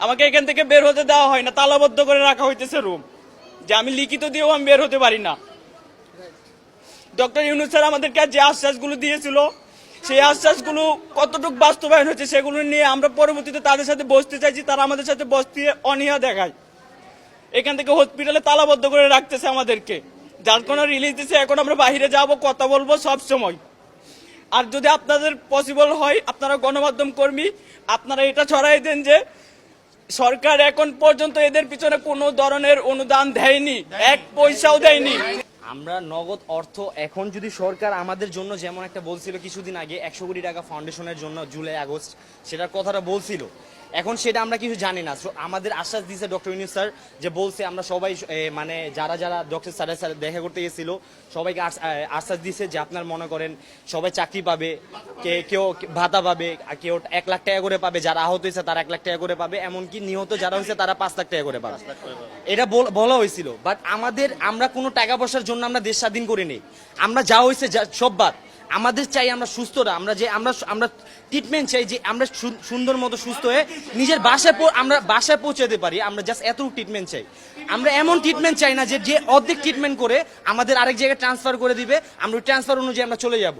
আমাকে এখান থেকে বের হতে দেওয়া হয় না, তালাবদ্ধ করে রাখা হইতেছে রুম, যে আমি লিখিত দিয়েও আমি বের হতে পারি না। ডক্টর ইউনূস স্যার আমাদেরকে যে আশ্বাসগুলো দিয়েছিল, সেই আশ্বাসগুলো কতটুকু বাস্তবায়ন হচ্ছে সেগুলো নিয়ে আমরা পরবর্তীতে তাদের সাথে বসতে চাইছি, তারা আমাদের সাথে বসতে অনীহা দেখায়। এখান থেকে হসপিটালে তালাবদ্ধ করে রাখতেছে আমাদেরকে, যার কোনো রিলিজ দিচ্ছে। এখন আমরা বাইরে যাব, কথা বলবো সব সময়। আর যদি আপনাদের পসিবল হয়, আপনারা গণমাধ্যম কর্মী, আপনারা এটা ছড়াই দেন যে সরকার এখন পর্যন্ত এদের পিছনে কোনো ধরনের অনুদান দেয়নি, এক পয়সাও দেয়নি। আমরা নগদ অর্থ এখন যদি সরকার আমাদের জন্য যেমন একটা বলছিল কিছুদিন আগে 100 কোটি টাকা ফাউন্ডেশনের জন্য জুলাই আগস্ট, সেটার কথাটা বলছিল, এখন সেটা আমরা কিছু জানি না। আমাদের আশ্বাস দিয়েছে ডক্টর ইউনূস স্যার, যে বলছে আমরা সবাই মানে যারা যারা ডক্টর স্যারের সাথে দেখা করতে গেছিল সবাইকে আশ্বাস দিয়েছে যে আপনার মনে করেন সবাই চাকরি পাবে, কেউ ভাতা পাবে, কেউ 1 লাখ টাকা করে পাবে, যারা আহত হয়েছে তারা 1 লাখ টাকা করে পাবে, এমনকি নিহত যারা হয়েছে তারা 5 লাখ টাকা করে পাবে। এটা বলা হয়েছিল। বাট আমরা কোনো টাকা পয়সার জন্য আমরা দেশ স্বাধীন করিনি। আমরা যা হয়েছে সব বাদ, আমাদের চাই আমরা সুস্থরা, আমরা ট্রিটমেন্ট চাই, যে আমরা সুন্দর মতো সুস্থ হয়ে নিজের আমরা বাসায় পৌঁছাতে পারি। আমরা জাস্ট এতটুকু ট্রিটমেন্ট চাই। আমরা এমন ট্রিটমেন্ট চাই না যে অর্ধেক ট্রিটমেন্ট করে আমাদের আরেক জায়গায় ট্রান্সফার করে দিবে, আমরা ওই ট্রান্সফার অনুযায়ী আমরা চলে যাব।